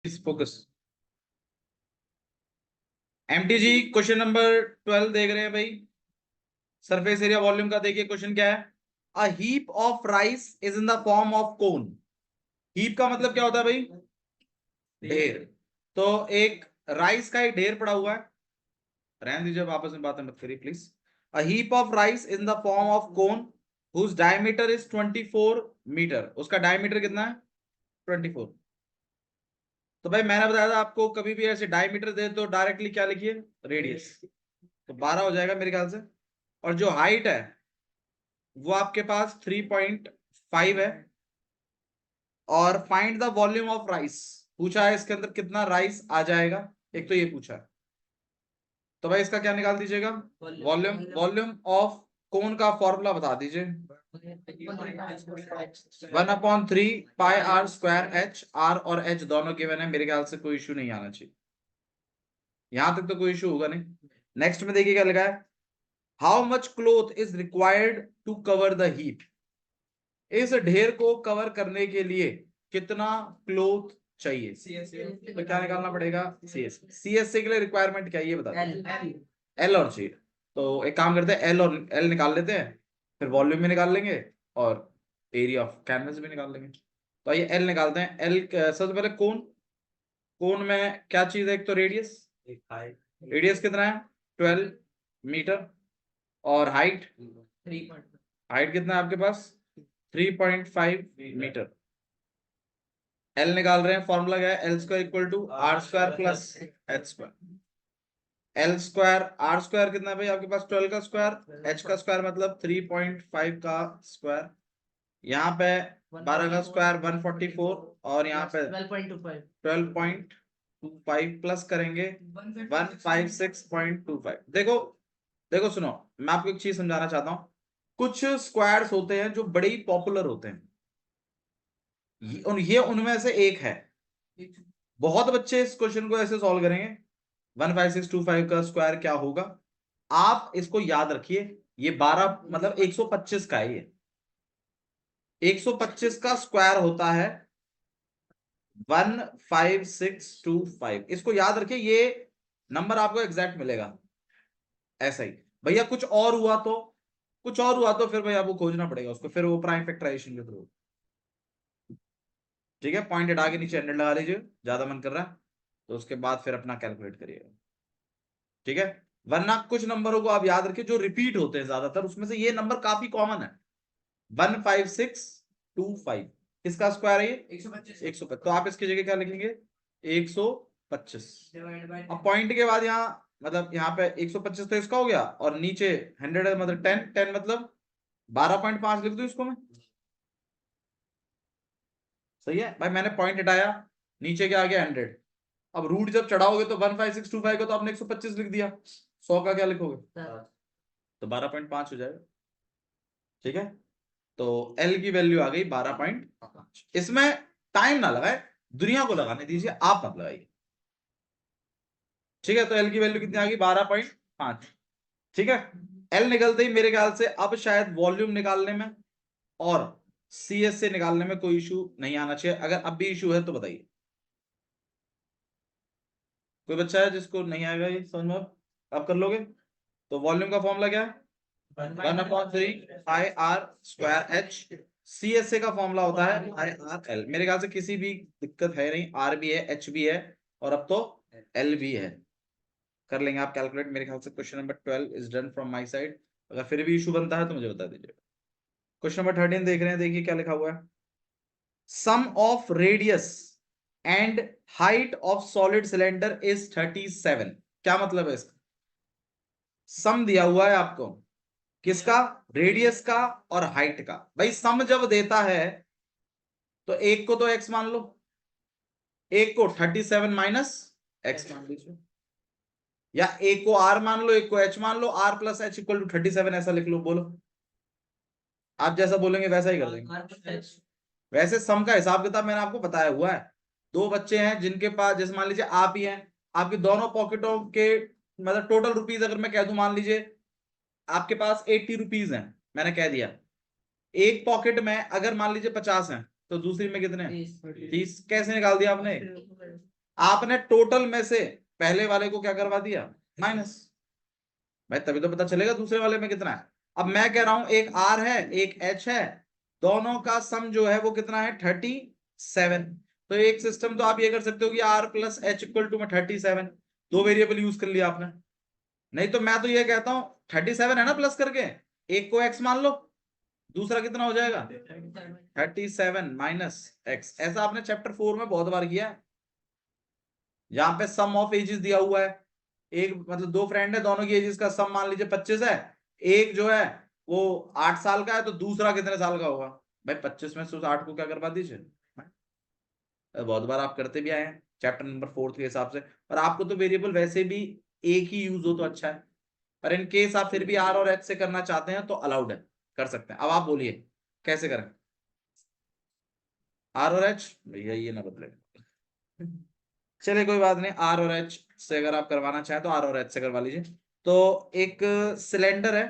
Focus. MTG question number 12 देख रहे हैं भाई। सरफेस एरिया वॉल्यूम का देखिए क्वेश्चन क्या है। अ heap of rice is in the form of cone. Heap का मतलब क्या होता है भाई? ढेर। तो एक राइस का एक ढेर पड़ा हुआ है। रहने दीजिए, अब आपस में बातें मत करिए please. A heap of rice in the form of cone whose diameter is 24 metre. उसका डायमीटर कितना है? 24। तो भाई मैंने बताया था आपको, कभी भी ऐसे डायमीटर दे तो डायरेक्टली क्या लिखिए? रेडियस। तो 12 हो जाएगा मेरे ख्याल से। और जो हाइट है वो आपके पास 3.5 है। और find the volume of rice पूछा है, इसके अंदर कितना राइस आ जाएगा, एक तो ये पूछा है। तो भाई इसका क्या निकाल दीजिएगा? वॉल्यूम। वॉल्यूम ऑफ कोन का फॉर्मूला बता दीजिए। 1/3 πr² h। r और h दोनों गिवन है, मेरे ख्याल से कोई इशू नहीं आना चाहिए। यहां तक तो कोई इशू होगा नहीं। नेक्स्ट में देखिए क्या लिखा है। How much cloth is required to cover the heap. इस ढेर को कवर करने के लिए कितना क्लोथ चाहिए? तो क्या निकालना पड़ेगा? सीएससी के लिए रिक्वायरमेंट क्या है ये बता दीजिए। एल और सी। तो एक काम करते हैं, एल और एल निकाल लेते हैं, फिर वॉल्यूम भी निकाल लेंगे और एरिया ऑफ कैनवस भी निकाल लेंगे। तो ये एल निकालते हैं। एल सबसे पहले कोन। कोन में क्या चीज है? एक तो रेडियस। रेडियस कितना है? 12 मीटर। और हाइट? हाइट कितना है आपके पास? 3.5 मीटर। एल निकाल रहे हैं, फॉर्मूला क्या है? L square equal to r square plus h square. L square r square कितना है भाई आपके पास? 12 का स्क्वायर। एच का स्क्वायर मतलब 3.5 का स्क्वायर। यहाँ पे 12 का स्क्वायर 144 और यहाँ पे 12.25 प्लस करेंगे 156.25। देखो देखो सुनो, मैं आपको एक चीज समझाना चाहता हूँ। कुछ स्क्वायर्स होते हैं जो बड़े ही पॉपुलर होते हैं, ये उनमें से एक है। बहुत बच्चे इस क्वेश्चन को ऐसे सॉल्व करेंगे। 15625 का स्क्वायर क्या होगा? आप इसको याद रखिए, ये 12 मतलब 125 का है। ये 125 का स्क्वायर होता है 15625। इसको याद रखिए, ये नंबर आपको एग्जैक्ट मिलेगा। ऐसा ही भैया कुछ और हुआ तो, कुछ और हुआ तो फिर भैया आपको खोजना पड़ेगा उसको, फिर वो प्राइम फैक्टराइजेशन के थ्रू। ठीक है, पॉइंट हटा के नीचे 100 लगा लीजिए, ज्यादा मन कर रहा है तो उसके बाद फिर अपना कैलकुलेट करिएगा। ठीक है, वरना कुछ नंबरों को आप याद रखिए जो रिपीट होते हैं ज्यादातर, उसमें से ये नंबर काफी कॉमन है। 15625 किसका स्क्वायर है? ये 125। तो आप इसकी जगह क्या लिखेंगे? 125। अब पॉइंट के बाद यहाँ मतलब यहाँ पे 125 तो इसका हो गया, और नीचे 100 है मतलब 10 मतलब 12.5 लिख दू इसको मैं। सही है भाई, मैंने पॉइंट हटाया, नीचे क्या आ गया? 100। अब रूट जब चढ़ाओगे तो 15625 को तो आपने 125 लिख दिया, 100 का क्या लिखोगे? तो 12.5 हो जाएगा। ठीक है, तो एल की वैल्यू आ गई 12.5। इसमें टाइम ना लगाए, दुनिया को लगाने दीजिए, आप मत लगाइए। ठीक है, तो एल की वैल्यू कितनी आ गई? 12.5। ठीक है, एल निकलते ही मेरे ख्याल से अब शायद वॉल्यूम निकालने में और सी एस से निकालने में कोई इशू नहीं आना चाहिए। अगर अब भी इशू है तो बताइए। कोई बच्चा है जिसको नहीं आएगा ये समझ में? आप कर लोगे? तो वॉल्यूम का फॉर्मूला क्या है? 1/3 πr²h। सी एस ए का फॉर्मूला होता है IRL। मेरे ख्याल से किसी भी दिक्कत है नहीं, आर भी है, एच भी है, और अब तो एल भी है। कर लेंगे आप कैलकुलेट। मेरे ख्याल से question number 12 is done from my side. अगर फिर भी इशू बनता है तो मुझे बता दीजिए। क्वेश्चन नंबर 13 देख रहे हैं, देखिए क्या लिखा हुआ है। Sum of radius and height of solid cylinder is 37। क्या मतलब है इसका? सम दिया हुआ है आपको, किसका? रेडियस का और हाइट का। भाई सम जब देता है तो एक को तो एक्स मान लो, एक को 37 माइनस एक्स मान लीजिए, या एक को आर मान लो, एक को एच मान लो। R plus H equal to 37 ऐसा लिख लो। बोलो, आप जैसा बोलेंगे वैसा ही कर देंगे। वैसे सम का हिसाब किताब मैंने आपको बताया हुआ है। दो बच्चे हैं जिनके पास, जैसे मान लीजिए आप ही हैं, आपके दोनों पॉकेटों के मतलब टोटल रुपीज अगर मैं कह दूं, मान लीजिए आपके पास 80 रुपीज हैं, मैंने कह दिया। एक पॉकेट में अगर मान लीजिए 50 है तो दूसरी में कितने? 30। कैसे निकाल दिया आपने? आपने टोटल में से पहले वाले को क्या करवा दिया, माइनस। भाई तभी तो पता चलेगा दूसरे वाले में कितना है। अब मैं कह रहा हूं एक आर है एक एच है, दोनों का सम जो है वो कितना है 37। तो एक सिस्टम तो आप ये कर सकते हो कि r plus H equal to में 37, दो वेरिएबल यूज कर लिया आपने। नहीं तो मैं तो ये कहता हूं 37 है ना प्लस करके, एक को एक्स मान लो, दूसरा कितना हो जाएगा 37 माइनस एक्स। ऐसा आपने चैप्टर 4 में बहुत बार किया है। यहाँ पे सम ऑफ एजेस दिया हुआ है, एक मतलब दो फ्रेंड है, दोनों की एजेस का सम मान लीजिए 25 है, एक जो है वो 8 साल का है, तो दूसरा कितने साल का होगा। भाई 25 में से उस 8 को क्या करवा दीजिए। बहुत बार आप करते भी आए हैं चैप्टर नंबर 4 के हिसाब से। और आपको तो वेरिएबल वैसे भी एक ही यूज हो तो अच्छा है, पर इन केस आप फिर भी आर और एच से करना चाहते हैं तो अलाउड है, कर सकते हैं। अब आप बोलिए कैसे करें आर और एच, भैया ये ना बदले। चलिए कोई बात नहीं, आर और एच से अगर आप करवाना चाहें तो आर और एच से करवा लीजिए। तो एक सिलेंडर है,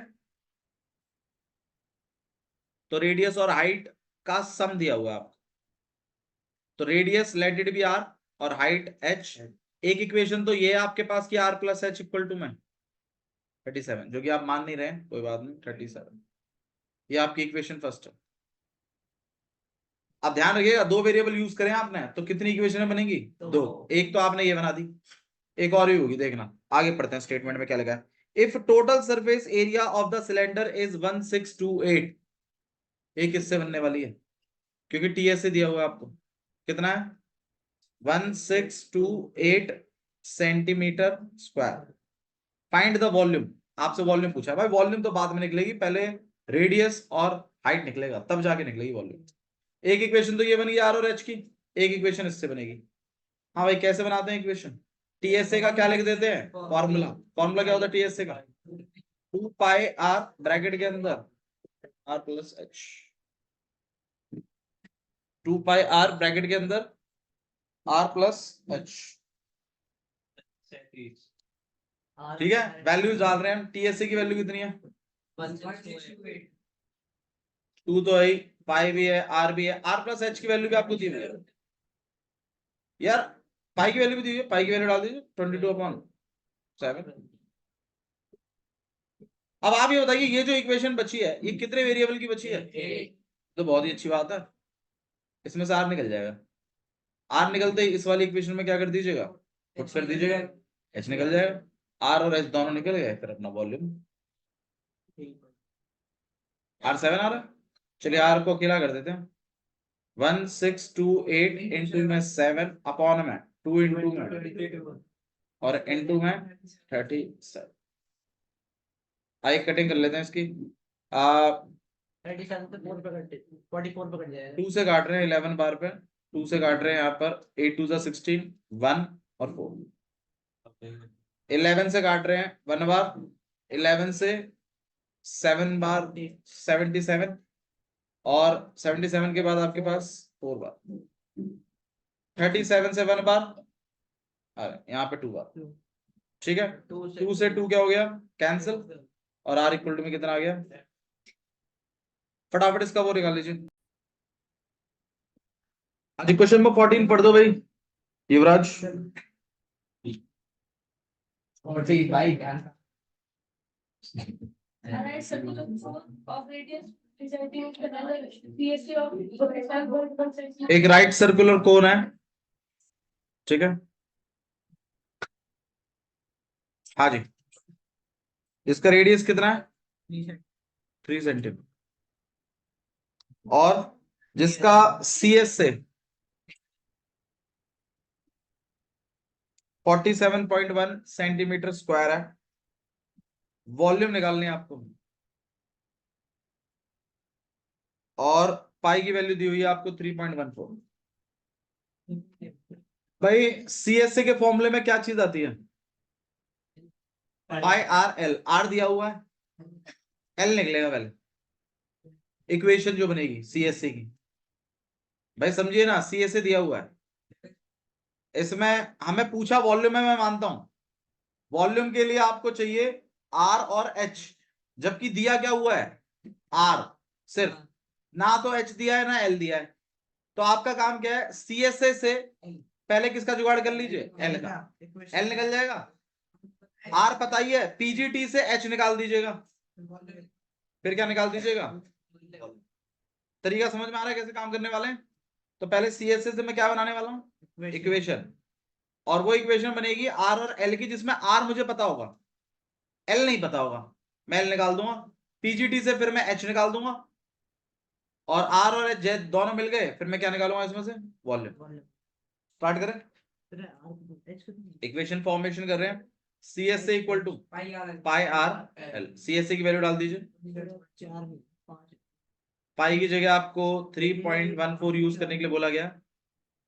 तो रेडियस और हाइट का सम दिया हुआ है आपको। तो radius let it be r और हाइट एच। एक इक्वेशन तो ये है आपके पास कि r plus H equal to में 37, जो कि आप मान नहीं रहे हैं, कोई बात नहीं 37, ये आपकी इक्वेशन फर्स्ट है। अब ध्यान रखिएगा दो वेरिएबल यूज करें आपने तो कितनी इक्वेशन बनेगी, दो। एक तो आपने ये बना दी, एक और ही होगी, देखना आगे पढ़ते हैं स्टेटमेंट में क्या लगा है। If total surface area of the cylinder is 1628, एक किससे बनने वाली है, क्योंकि टीएस से दिया हुआ है आपको, कितना है 1628 centimetre square. Find the volume, आपसे वॉल्यूम पूछा है। भाई वॉल्यूम तो बाद में निकलेगी, पहले रेडियस और हाइट निकलेगा तब जाके निकलेगी वॉल्यूम। एक इक्वेशन तो ये बन गई आर और एच की, एक इक्वेशन इससे बनेगी। हाँ भाई कैसे बनाते हैं इक्वेशन, टीएसए का क्या लिख देते हैं फॉर्मूला, फॉर्मूला क्या होता है टीएसए का 2 पाई आर ब्रैकेट के अंदर r plus h, 2 pi r bracket के अंदर आर प्लस एच। ठीक है, वैल्यूज डाल रहे हैं हम, टीएसए की वैल्यू कितनी है 2 तो है, पाई भी है, आर भी है, आर प्लस एच की वैल्यू भी आपको दी हुई है यार, पाई की वैल्यू भी दी हुई है, पाई की वैल्यू डाल दीजिए 22/7। अब आप ये बताइए ये जो इक्वेशन बची है ये कितने वेरिएबल की बची है, तो बहुत ही अच्छी बात है, इसमें से आर निकल जाएगा। आर निकलते ही इस वाली इक्वेशन में क्या कर दीजिएगा, पुट कर दीजिएगा, एच निकल जाएगा। आर और एच दोनों निकल गए, फिर अपना वॉल्यूम R7 आ रहा है। चलिए आर को अकेला कर देते हैं, 1628 इंटू में 7 अपॉन में 2 इंटू में और इंटू में 37। आइए कटिंग कर लेते हैं इसकी। 37 से 4 पे कट 44 पे कट जाएगा। 2 से काट रहे हैं 11 बार पे, 2 से काट रहे हैं यहाँ पर 8 2 16, 1 और 4। 11 से काट रहे हैं 1 बार, 11 से 7 बार 77, और 77 के बाद आपके पास 4 बार, 37 से 1 बार, अरे यहाँ पे 2 बार। ठीक है, 2 से 2 क्या हो गया कैंसिल, और आर इक्वल टू में कितना आ गया, फटाफट इसका वो निकाल लीजिए। क्वेश्चन नंबर 14 पढ़ दो भाई युवराज। एक राइट सर्कुलर कोन है, ठीक है, हाँ जी, इसका रेडियस कितना है 3 सेंटीमीटर, और जिसका सीएस से 47.1 सेंटीमीटर स्क्वायर है। वॉल्यूम निकालनी है आपको, और पाई की वैल्यू दी हुई है आपको 3.14। भाई सीएसए के फॉर्मूले में क्या चीज आती है, पाई आर एल, आर दिया हुआ है, एल निकलेगा पहले, इक्वेशन जो बनेगी सीएसए की। भाई समझिए ना, सीएसए दिया हुआ है, इसमें हमें पूछा वॉल्यूम है, मैं मानता हूं वॉल्यूम के लिए आपको चाहिए आर और एच, जबकि दिया क्या हुआ है आर सिर्फ, ना तो एच दिया है ना एल दिया है। तो आपका काम क्या है, सीएसए से पहले किसका जुगाड़ कर लीजिए, एल का। एल निकल जाएगा, आर पता ही है, पीजीटी से एच निकाल दीजिएगा, फिर क्या निकाल दीजिएगा। तरीका समझ में आ रहा है कैसे काम करने वाले हैं। तो पहले सीएसए से मैं क्या बनाने वाला हूं, इक्वेशन, और वो इक्वेशन बनेगी आर और एल की, जिसमें आर मुझे पता होगा, एल नहीं पता होगा, मैं एल निकाल दूंगा। पीजीटी से फिर मैं एच निकाल दूंगा, और आर और एच दोनों मिल गए, फिर मैं क्या निकालूंगा इसमें से, वॉल्यूम। स्टार्ट करें, इक्वेशन फॉर्मेशन कर रहे हैं। सी एस से equal to pi r l, C S की वैल्यू डाल दीजिए। पाई की जगह आपको 3.14 यूज करने के लिए बोला गया,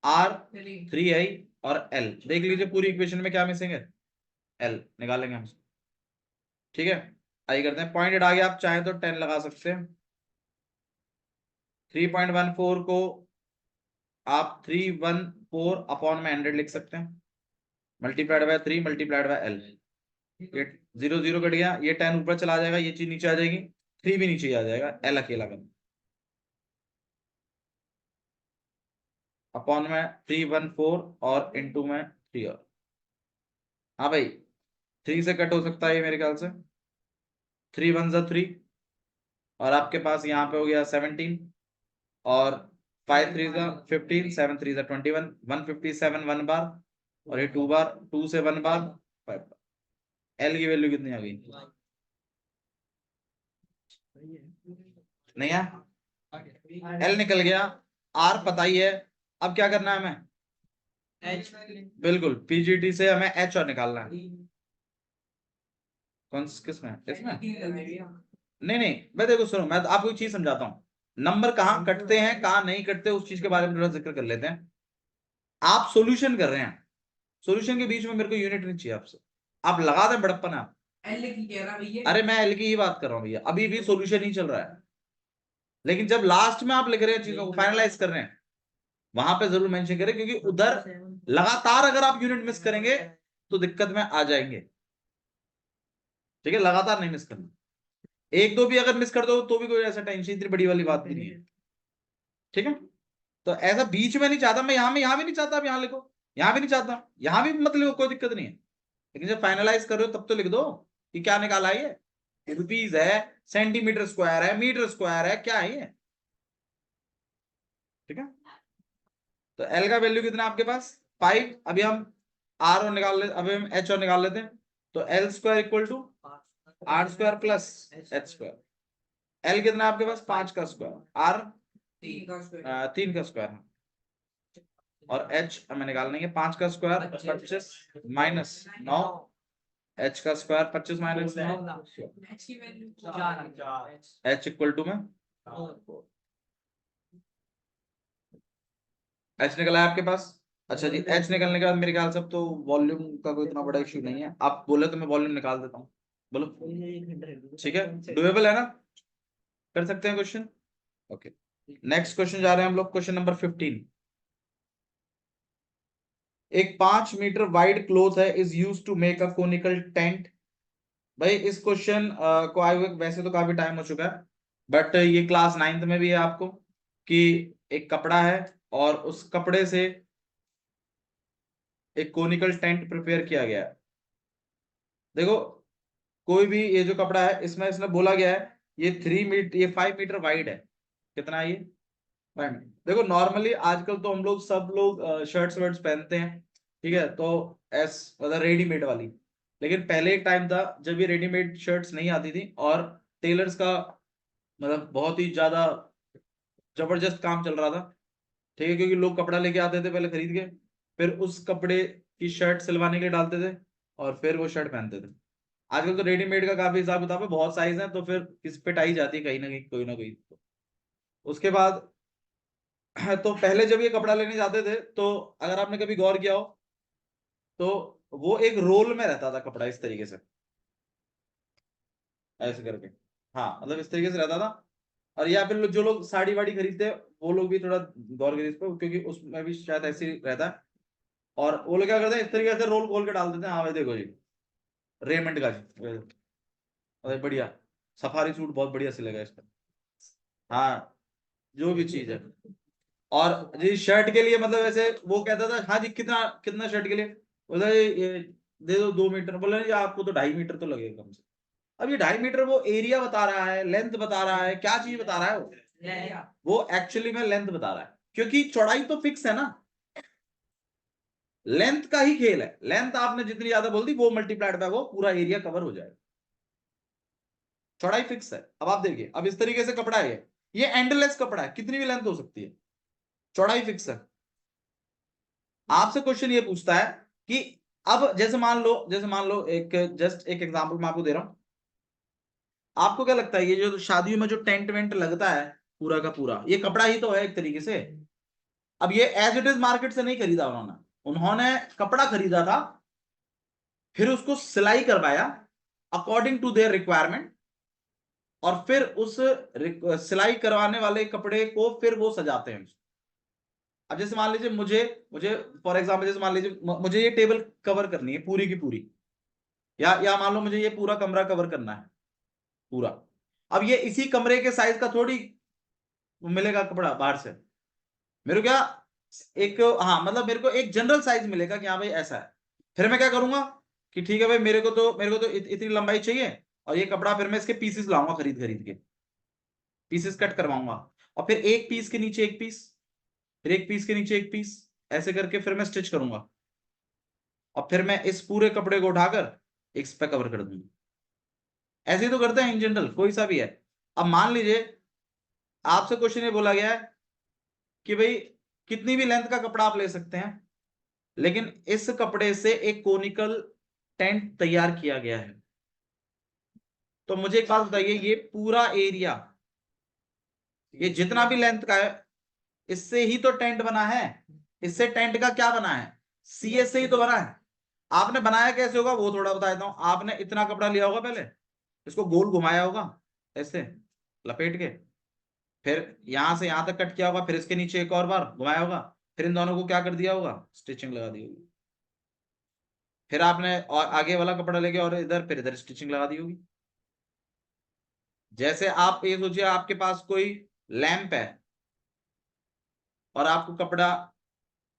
आर 3i और एल देख लीजिए पूरी इक्वेशन में क्या मिसिंग है, एल निकालेंगे हम। ठीक है, आई करते हैं, पॉइंटेड आ गया, आप चाहें तो 10 लगा सकते हैं। 3.14 को आप 314 अपॉन में 100 लिख सकते हैं, multiplied by 3 multiplied by L. ये 0 0 कट गया, ये 10 ऊपर चला जाएगा, ये चीज नीचे आ जाएगी, 3 भी नीचे आ जाएगा, एल अकेला कर अपॉन में 314 और इनटू में 3 और। हाँ भाई 3 से कट हो सकता है ये मेरे ख्याल से, 3 1 जा 3, और आपके पास यहाँ पे हो गया 17, और 5 3 जा 15, 7 3 जा 21, 157 1 बार, और ये 2 बार, 2 से 1 बार 5 बार। एल की वैल्यू कितनी आ गई, नहीं है, एल निकल गया, आर पता ही है, अब क्या करना है हमें, एच बिल्कुल पीजीटी से हमें एच और निकालना है। कौन किसमें, इसमें नहीं नहीं, मैं देखो सुनो, मैं आपको एक चीज समझाता हूँ, नंबर कहाँ कटते हैं कहाँ नहीं कटते उस चीज के बारे में थोड़ा जिक्र कर लेते हैं। आप सॉल्यूशन कर रहे हैं, सॉल्यूशन के बीच में मेरे को यूनिट नहीं चाहिए आपसे, आप लगा दें बड़प्पन आप। एल की कह रहा भैया, अरे मैं एल की ही बात कर रहा हूँ भैया, अभी भी सॉल्यूशन ही चल रहा है, लेकिन जब लास्ट में आप लिख रहे हैं चीजों को फाइनलाइज कर रहे हैं, वहां पे जरूर मेंशन करें, क्योंकि उधर लगातार अगर आप यूनिट मिस करेंगे तो दिक्कत में आ जाएंगे। ठीक है, लगातार नहीं मिस करना, एक दो भी अगर मिस कर दो तो भी कोई ऐसा टेंशन इतनी बड़ी वाली बात भी नहीं है। ठीक है, तो ऐसा बीच में नहीं चाहता मैं, यहाँ भी नहीं चाहता, आप यहाँ लिखो, यहाँ भी नहीं चाहता, यहाँ भी मत लिखो, कोई दिक्कत नहीं है, लेकिन जब फाइनलाइज कर रहे हो तब तो लिख दो कि क्या निकाला है, ये रुपीज है, सेंटीमीटर स्क्वायर है, मीटर स्क्वायर है, क्या है ये। ठीक है, तो एल का वैल्यू कितना है आपके पास 5, अभी हम आर और निकाल ले, अभी हम एच और निकाल लेते हैं, तो l square equal to r square plus h square. L कितना है आपके पास 5 का स्क्वायर, आर 3 का स्क्वायर, और एच हमें निकालना है 5 का स्क्वायर 25 माइनस 9, एच का square 25 minus 9, h equal to में एच निकला है आपके पास। अच्छा जी, एच निकलने के बाद मेरे ख्याल से अब तो वॉल्यूम का कोई इतना बड़ा इश्यू नहीं है, आप बोले तो मैं वॉल्यूम निकाल देता हूँ, बोलो। ठीक है, डुएबल है ना, कर सकते हैं क्वेश्चन। ओके, नेक्स्ट क्वेश्चन जा रहे हैं हम लोग, क्वेश्चन नंबर 15। एक 5 मीटर वाइड क्लोथ है is use to make a conical tent. भाई इस क्वेश्चन को आए हुए वैसे तो काफी टाइम हो चुका है, बट ये क्लास 9th में भी है आपको, कि एक कपड़ा है और उस कपड़े से एक कोनिकल टेंट प्रिपेयर किया गया है। देखो कोई भी ये जो कपड़ा है इसमें इसने बोला गया है ये 3 मीटर, ये 5 मीटर वाइड है, कितना है ये 5 मीटर। देखो नॉर्मली आजकल तो हम लोग सब लोग शर्ट्स वर्ट्स पहनते हैं, ठीक है, तो एस मतलब रेडीमेड वाली, लेकिन पहले एक टाइम था जब ये रेडीमेड शर्ट्स नहीं आती थी, और टेलर्स का मतलब बहुत ही ज्यादा जबरदस्त काम चल रहा था। ठीक है, क्योंकि लोग कपड़ा लेके आते थे पहले खरीद के, फिर उस कपड़े की शर्ट सिलवाने के लिए डालते थे, और फिर वो शर्ट पहनते थे। आजकल तो रेडीमेड का काफी हिसाब किताब है, बहुत साइज है, तो फिर किस पे टाई जाती है कहीं ना कहीं, कोई ना कोई तो। उसके बाद तो पहले जब ये कपड़ा लेने जाते थे, तो अगर आपने कभी गौर किया हो तो वो एक रोल में रहता था कपड़ा, इस तरीके से ऐसे करके, हाँ मतलब इस तरीके से रहता था। और या फिर जो लोग साड़ी वाड़ी खरीदते हैं वो लोग भी थोड़ा गौर करिए इस पर, क्योंकि उसमें भी शायद ऐसे ही रहता है। और वो लोग क्या करते हैं, इस तरीके से रोल खोल के डाल देते हैं, हाँ भाई देखो जी रेमंड का जी, अरे बढ़िया, सफारी सूट बहुत बढ़िया सिलेगा इसका, हाँ जो भी चीज है। और जी शर्ट के लिए मतलब ऐसे वो कहता था हाँ जी कितना कितना शर्ट के लिए, बोला ये दे दो 2 मीटर, बोला ये आपको तो 2.5 मीटर तो लगेगा कम से। अब ये 2.5 मीटर वो एरिया बता रहा है, लेंथ बता रहा है, क्या चीज बता रहा है वो एक्चुअली में लेंथ बता रहा है, क्योंकि चौड़ाई तो फिक्स है ना, लेंथ का ही खेल है। लेंथ आपने जितनी ज्यादा बोल दी वो मल्टीप्लाइड बाय वो पूरा एरिया कवर हो जाएगा, चौड़ाई फिक्स है। अब आप देखिए, अब इस तरीके से कपड़ा है, ये एंडलेस कपड़ा है, कितनी भी लेंथ हो सकती है, चौड़ाई फिक्स है। आपसे क्वेश्चन ये पूछता है कि अब जैसे मान लो एक जस्ट एक एग्जांपल मैं आपको दे रहा हूं, आपको क्या लगता है ये जो शादियों में जो टेंट वेंट लगता है पूरा का पूरा, ये कपड़ा ही तो है एक तरीके से। अब ये एज इट इज मार्केट से नहीं खरीदा उन्होंने, उन्होंने कपड़ा खरीदा था, फिर उसको सिलाई करवाया अकॉर्डिंग टू देयर रिक्वायरमेंट, और फिर उस सिलाई करवाने वाले कपड़े को फिर वो सजाते हैं। अब जैसे मान लीजिए मुझे मुझे फॉर एग्जाम्पल जैसे मान लीजिए मुझे ये टेबल कवर करनी है पूरी की पूरी, या मान लो मुझे ये पूरा कमरा कवर करना है पूरा। अब ये इसी कमरे के साइज का थोड़ी मिलेगा कपड़ा बाहर से, मेरे को क्या एक, हाँ मतलब मेरे को एक जनरल साइज मिलेगा कि हाँ भाई ऐसा है। फिर मैं क्या करूंगा कि ठीक है भाई मेरे को तो इतनी लंबाई चाहिए, और ये कपड़ा फिर मैं इसके पीसेस लाऊंगा खरीद खरीद के, पीसेस कट करवाऊंगा, और फिर एक पीस के नीचे एक पीस, फिर एक पीस के नीचे एक पीस, ऐसे करके फिर मैं स्टिच करूंगा, और फिर मैं इस पूरे कपड़े को उठाकर एक पे कवर कर दूंगा। ऐसे ही तो करते हैं इन जनरल, कोई सा भी है। अब मान लीजिए आपसे क्वेश्चन ये बोला गया है कि भाई कितनी भी लेंथ का कपड़ा आप ले सकते हैं, लेकिन इस कपड़े से एक कोनिकल टेंट तैयार किया गया है। तो मुझे एक बात बताइए, ये पूरा एरिया, ये जितना भी लेंथ का है, इससे ही तो टेंट बना है। इससे टेंट का क्या बना है, सीएस से ही तो बना है। आपने बनाया कैसे होगा वो थोड़ा बता देता हूं। आपने इतना कपड़ा लिया होगा, पहले इसको गोल घुमाया होगा ऐसे लपेट के, फिर यहां से यहां तक कट किया होगा, फिर इसके नीचे एक और बार घुमाया होगा, फिर इन दोनों को क्या कर दिया होगा, स्टिचिंग लगा दी होगी। फिर आपने और आगे वाला कपड़ा लेके और इधर फिर इधर स्टिचिंग लगा दी होगी। जैसे आप ये सोचिए आपके पास कोई लैंप है और आपको कपड़ा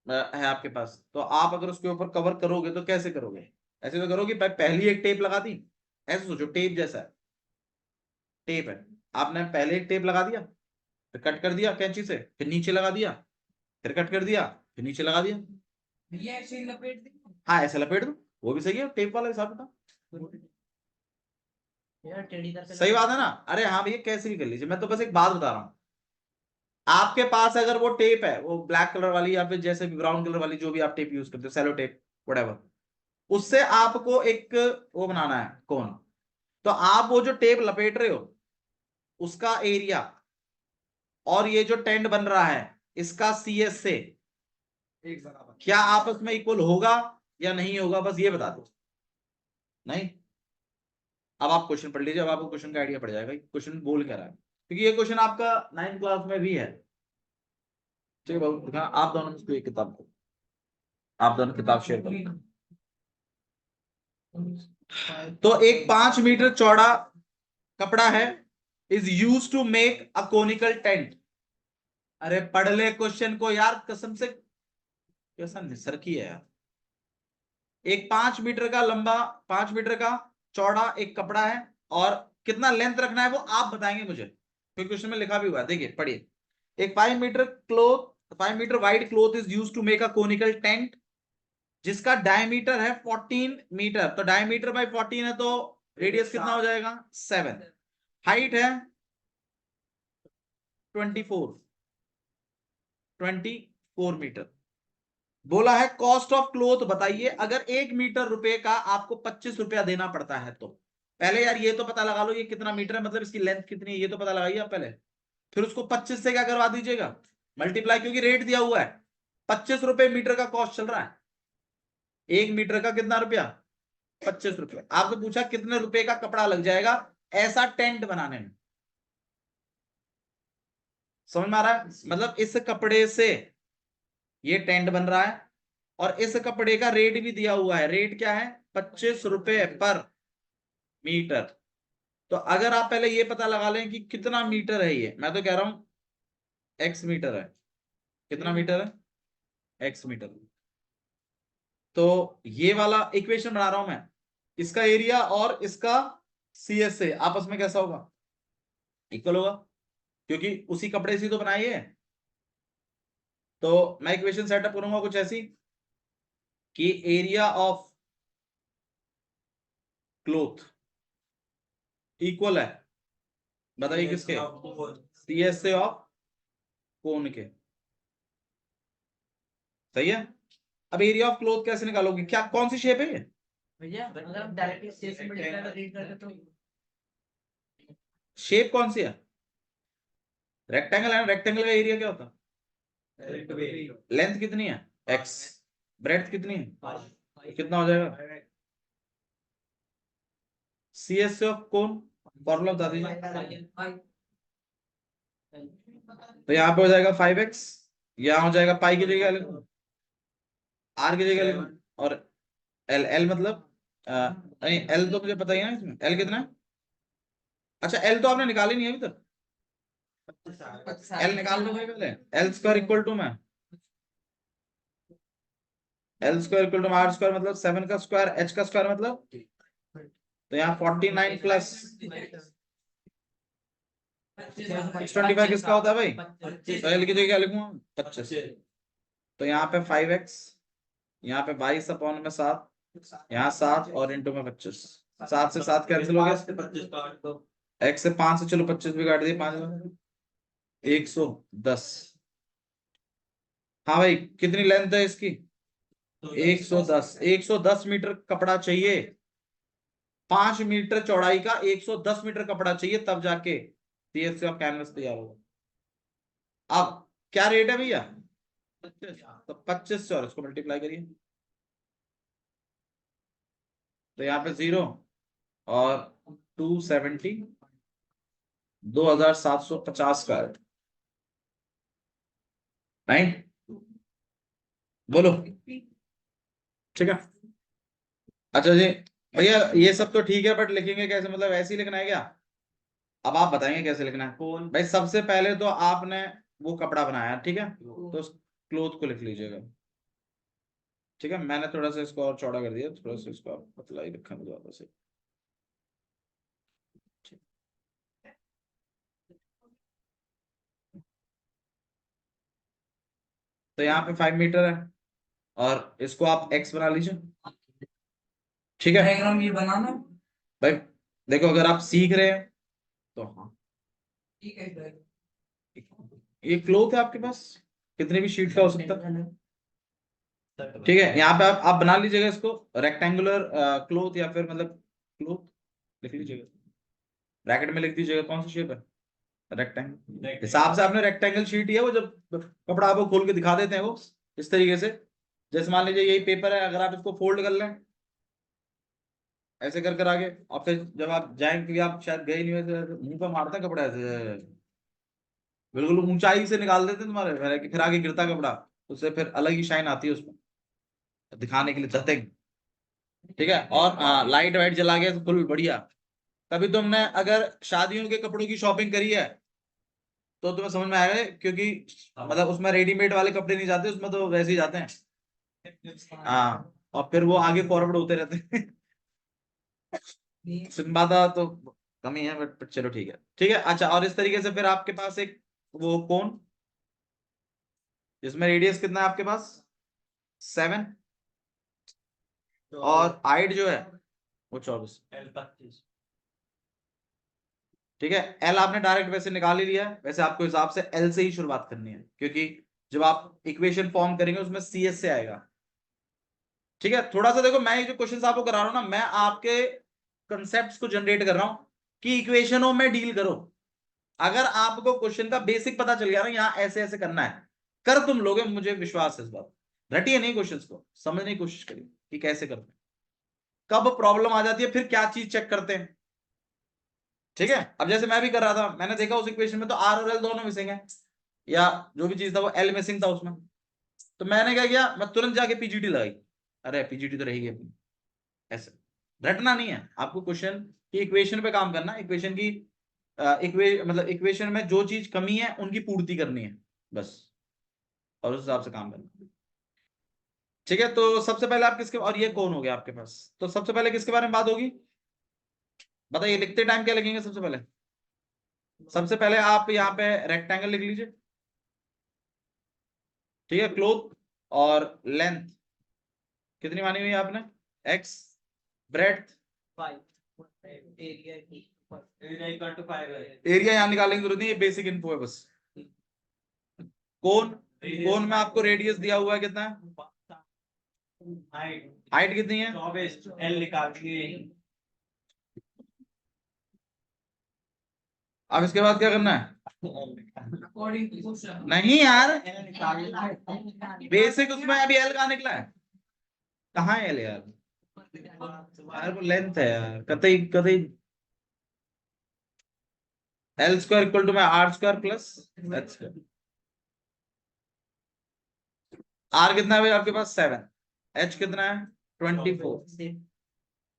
है आपके पास, तो आप अगर उसके ऊपर कवर करोगे तो कैसे करोगे, ऐसे तो करोगे पहली एक टेप लगा दी, ऐसे सोचो टेप जैसा है, टेप है, आपने पहले एक टेप लगा दिया, फिर कट कर दिया कैंची से, फिर नीचे लगा दिया, फिर कट कर दिया, फिर नीचे लगा दिया। ये ऐसे ही लपेट दी। हाँ ऐसे लपेट दो, वो भी सही है, टेप वाला हिसाब था। यार टेढ़ी तरह से सही बात है ना। अरे हाँ भैया कैसे भी कर लीजिए, मैं तो बस एक बात बता रहा हूँ। आपके पास अगर वो टेप है, वो ब्लैक कलर वाली या फिर जैसे ब्राउन कलर वाली जो भी आप टेप यूज करते हो, सेलो टेप वटेवर, उससे आपको एक वो बनाना है कौन, तो आप वो जो टेप लपेट रहे हो उसका एरिया और ये जो टेंट बन रहा है इसका सीएस से एक बराबर क्या आपस में इक्वल होगा या नहीं होगा, बस ये बता दो। नहीं, अब आप क्वेश्चन पढ़ लीजिए, अब आपको क्वेश्चन का आइडिया पड़ जाएगा क्वेश्चन बोल क्या रहा है, क्योंकि ये क्वेश्चन आपका 9th क्लास में भी है। ठीक है बाबू, आप दोनों में एक किताब को, आप दोनों किताब शेयर करो। तो एक 5 मीटर चौड़ा कपड़ा है, is use to make a conical tent. अरे पढ़ ले क्वेश्चन को यार, कसम से कैसा निसरकी है यार। एक 5 मीटर का लंबा, 5 मीटर का चौड़ा एक कपड़ा है, और कितना लेंथ रखना है वो आप बताएंगे मुझे, क्योंकि क्वेश्चन में लिखा भी हुआ है, देखिए पढ़िए। एक 5 metre wide cloth is use to make a conical tent, जिसका डायमीटर है 14 मीटर, तो डायमीटर बाई 14 है तो रेडियस कितना हो जाएगा 7, हाइट है 24 मीटर। बोला है कॉस्ट ऑफ क्लोथ बताइए, अगर 1 मीटर रुपए का आपको 25 रुपया देना पड़ता है तो। पहले यार ये तो पता लगा लो ये कितना मीटर है, मतलब इसकी लेंथ कितनी है ये तो पता लगाइए आप पहले, फिर उसको 25 से क्या करवा दीजिएगा मल्टीप्लाई, क्योंकि रेट दिया हुआ है 25 रुपए मीटर का कॉस्ट चल रहा है, 1 मीटर का कितना रुपया 25 रुपये। आपसे पूछा कितने रुपए का कपड़ा लग जाएगा ऐसा टेंट बनाने में, समझ में आ रहा है, मतलब इस कपड़े से ये टेंट बन रहा है, और इस कपड़े का रेट भी दिया हुआ है, रेट क्या है 25 रुपए पर मीटर। तो अगर आप पहले ये पता लगा लें कि कितना मीटर है ये, मैं तो कह रहा हूं एक्स मीटर है, कितना मीटर है, x मीटर। तो ये वाला इक्वेशन बना रहा हूं मैं, इसका एरिया और इसका CSA आपस में कैसा होगा, इक्वल होगा, क्योंकि उसी कपड़े से तो बनाई है। तो मैं इक्वेशन सेटअप करूंगा कुछ ऐसी कि एरिया ऑफ क्लोथ इक्वल है, बताइए किसके, CSA ऑफ कोन के। सही है। अब एरिया ऑफ क्लोथ कैसे निकालोगे, क्या कौन सी शेप है ये, भैया अगर हम डायरेक्टली से मल्टीप्लाई कर रीड करते तो शेप कौन सी है, रेक्टेंगल है ना, रेक्टेंगल का एरिया क्या होता है, लेंथ कितनी है x, ब्रेड्थ कितनी है, तो कितना हो जाएगा, CSA ऑफ कोन फॉर्मूला बता दीजिए। तो यहाँ पे हो जाएगा 5x, यहाँ हो जाएगा पाई की जगह लिखो, r की जगह लिखो, और l मतलब नहीं l तो मुझे पता ही है ना, इसमें l कितना है, अच्छा l तो आपने निकाली नहीं है अभी तक, l निकाल लो भाई पहले, l स्क्वायर इक्वल टू में l square equal to r square मतलब 7 का स्क्वायर, h का स्क्वायर मतलब, तो यहाँ 49 प्लस 625 किसका होता है भाई, तो l की जगह क्या लिखूंगा 25, तो यहाँ पे 5x, यहाँ पे 22 अपॉन में 7, यहाँ 7 और इंटू में 25, 7 से 7 कैंसिल हो गया, x से 5 से चलो 25 भी काट दिए, 5 110। हाँ भाई कितनी लेंथ है इसकी, 110, 110 मीटर कपड़ा चाहिए, 5 मीटर चौड़ाई का 110 मीटर कपड़ा चाहिए, तब जाके CSA ऑफ कैनवस तैयार होगा। अब क्या रेट है भैया, तो 25 से और इसको मल्टीप्लाई करिए, तो यहाँ पे 0 और 270, 2750 का है, राइट, बोलो ठीक है। अच्छा जी भैया ये सब तो ठीक है, बट लिखेंगे कैसे, मतलब ऐसे ही लिखना है क्या, अब आप बताएंगे कैसे लिखना है, कौन भाई, सबसे पहले तो आपने वो कपड़ा बनाया ठीक है, तो उस क्लोथ को लिख लीजिएगा, ठीक है, मैंने थोड़ा सा इसको और चौड़ा कर दिया, थोड़ा सा इसको और पतला ही रखा ज्यादा से। तो यहाँ पे 5 मीटर है, और इसको आप x बना लीजिए, ठीक है डायग्राम ये बनाना भाई, देखो अगर आप सीख रहे हैं तो हाँ, ठीक है ये क्लोथ है आपके पास, कितने भी शीट का हो सकता है, ठीक है, यहाँ पे आप बना लीजिएगा इसको रेक्टेंगुलर क्लोथ, या फिर मतलब क्लोथ लिख लीजिएगा, ब्रैकेट में लिख दीजिएगा कौन सी शेप है, रेक्टेंगल हिसाब से आपने रेक्टेंगल शीट ही है वो, जब कपड़ा आपको खोल के दिखा देते हैं वो इस तरीके से, जैसे मान लीजिए यही पेपर है, अगर आप इसको फोल्ड कर लें ऐसे कर कर आगे, और फिर जब आप जाएंगे, क्योंकि आप शायद गए नहीं हुए तो मुंह पे मारते हैं कपड़ा ऐसे, बिल्कुल ऊंचाई से निकाल देते हैं तुम्हारे, फिर आगे गिरता कपड़ा, उससे फिर अलग ही शाइन आती है उसमें, दिखाने के लिए चाहते हैं, ठीक है, और लाइट वाइट जला के फुल बढ़िया। तभी तुमने अगर शादियों के कपड़ों की शॉपिंग करी है तो तुम्हें समझ में आएगा, क्योंकि मतलब उसमें रेडीमेड वाले कपड़े नहीं जाते, उसमें तो वैसे ही जाते हैं, हाँ, और फिर वो आगे फॉरवर्ड होते रहते हैं सिम्बादा तो कमी है, बट चलो ठीक है, ठीक है। अच्छा, और इस तरीके से फिर आपके पास एक वो कोन, जिसमें रेडियस कितना है आपके पास 7, और हाइट जो है वो 24, ठीक है। एल आपने डायरेक्ट वैसे निकाल ही लिया है, वैसे आपको हिसाब से एल से ही शुरुआत करनी है, क्योंकि जब आप इक्वेशन फॉर्म करेंगे उसमें CS से आएगा, ठीक है। थोड़ा सा देखो, मैं ये जो क्वेश्चन आपको करा रहा हूं ना, मैं आपके कंसेप्ट को जनरेट कर रहा हूं कि इक्वेशनों में डील करो। अगर आपको क्वेश्चन का बेसिक पता चल गया ना, यहाँ ऐसे ऐसे करना है, कर तुम लोगे, मुझे विश्वास है इस बात, रटिए नहीं क्वेश्चन को, समझने की कोशिश करिए कि कैसे करते हैं, कब प्रॉब्लम आ जाती है, फिर क्या चीज चेक करते हैं, ठीक है। अब जैसे मैं भी कर रहा था, मैंने देखा उस इक्वेशन में तो R और L दोनों मिसिंग है, या जो भी चीज था वो L मिसिंग था उसमें, तो मैंने क्या किया, मैं तुरंत जाके PGT लगाई, अरे PGT तो रहेगी अपनी, ऐसे रटना नहीं है आपको, क्वेश्चन की इक्वेशन पे काम करना, इक्वेशन की मतलब इक्वेशन में जो चीज कमी है उनकी पूर्ति करनी है बस, और उस हिसाब से काम करना। ठीक है, तो सबसे पहले आप किसके, और ये कौन हो गया आपके पास, तो सबसे पहले किसके बारे में बात होगी, बताइए। लिखते टाइम क्या लिखेंगे सबसे पहले? सबसे पहले आप यहाँ पे रेक्टेंगल लिख लीजिए, ठीक है। क्लोथ और लेंथ कितनी मानी हुई है आपने, एक्स, ब्रेड्थ, एरिया यहाँ निकालने की जरूरत नहीं, ये बेसिक इन्फो है बस। कोन, कोन में आपको रेडियस दिया हुआ है कितना है, हाइट कितनी है, 24 एल निकाल के। अब इसके बाद क्या करना है, अकॉर्डिंग टू क्वेश्चन नहीं यार एल निकाल बेसिक, उसमें अभी एल कहाँ निकला है, कहाँ है एल यार, यार वो लेंथ है यार, कतई कतई। एल स्क्वायर इक्वल टू में r square plus h square. R कितना है भाई आपके पास 7, एच कितना है 24,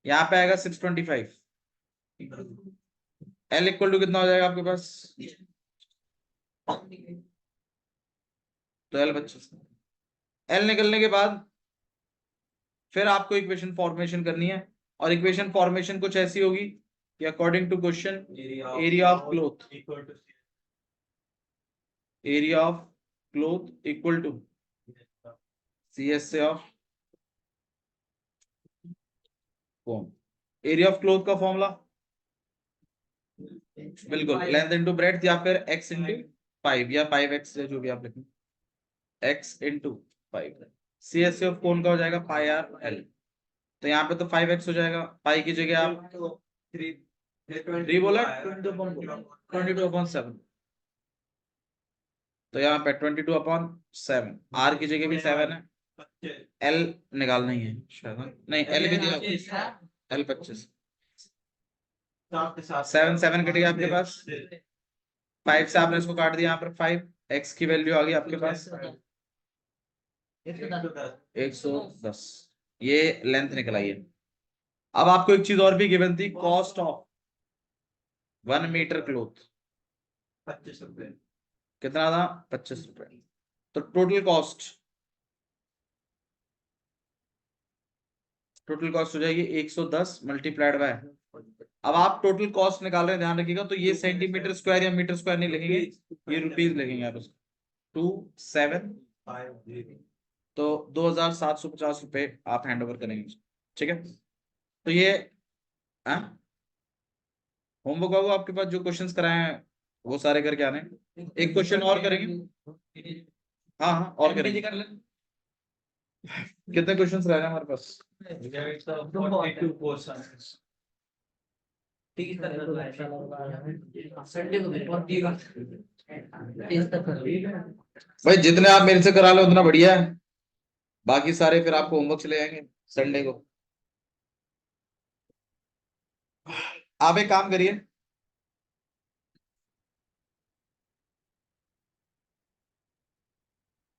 यहाँ पे आएगा 625, एल इक्वल टू कितना हो जाएगा आपके पास 12 25। एल निकलने के बाद फिर आपको इक्वेशन फॉर्मेशन करनी है, और इक्वेशन फॉर्मेशन कुछ ऐसी होगी कि according to question area of cloth, area of cloth equal to CSA of cone. Area of cloth का फॉर्मूला बिल्कुल लेंथ इनटू ब्रेड्थ या फिर x इनटू 5 या 5x, जो भी आप लिखें, x इनटू 5। CSA ऑफ कोन का हो जाएगा पाई आर एल, तो यहाँ पे तो 5x हो जाएगा, पाई की जगह आप 3 बोला 22/7, तो यहाँ पे 22/7, आर की जगह भी 7 है, एल निकालना ही है शायद, नहीं एल भी दिया, एल 25, 7 7 कट गया आपके पास, 5 से आपने इसको काट दिया, यहाँ पर 5, x की वैल्यू आ गई आपके पास 110, ये लेंथ निकल आई है। अब आपको एक चीज और भी गिवन थी, कॉस्ट ऑफ 1 मीटर क्लोथ 25 रुपए। कितना था 25 रुपए, तो टोटल कॉस्ट हो जाएगी 110 मल्टीप्लाइड बाय, अब आप टोटल कॉस्ट निकाल रहे हैं ध्यान रखिएगा, तो ये सेंटीमीटर स्क्वायर या मीटर स्क्वायर नहीं लिखेंगे, ये रुपीज लिखेंगे आप उसको 27, तो 2750 रुपए आप हैंड ओवर करेंगे, ठीक है। तो ये होमवर्क होगा आपके पास, जो क्वेश्चंस कराए हैं वो सारे करके आने, एक क्वेश्चन और करेंगे, हाँ हाँ और करेंगे, कितने क्वेश्चंस रह रहे हैं हमारे पास, 42 क्वेश्चंस। संडे को भाई जितने आप मेरे से करा लो उतना बढ़िया है, बाकी सारे फिर आपको होमवर्क चले जाएंगे संडे को। आप एक काम करिए,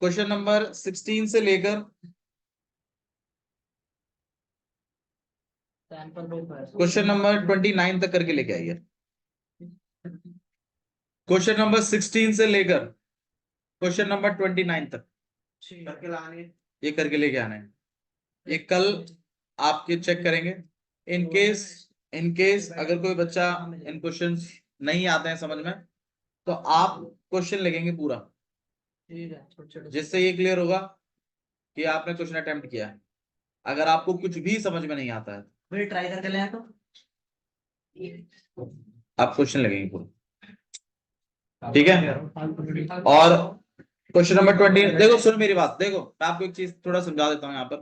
क्वेश्चन नंबर 16 से लेकर क्वेश्चन नंबर 29 तक करके लेके आइए, क्वेश्चन नंबर 16 से लेकर क्वेश्चन नंबर 29 तक करके लाने, ये करके लेके आना है, ये कल आपके चेक करेंगे। इन केस अगर कोई बच्चा इन क्वेश्चंस नहीं आते हैं समझ में, तो आप क्वेश्चन लिखेंगे पूरा, जिससे ये क्लियर होगा कि आपने क्वेश्चन अटेम्प्ट किया है। अगर आपको कुछ भी समझ में नहीं आता है फिर ट्राई करके ले तो आप क्वेश्चन लिखेंगे पूरा, ठीक है। और क्वेश्चन नंबर 20, देखो सुन मेरी बात, देखो मैं आपको एक चीज थोड़ा समझा देता हूँ यहाँ पर,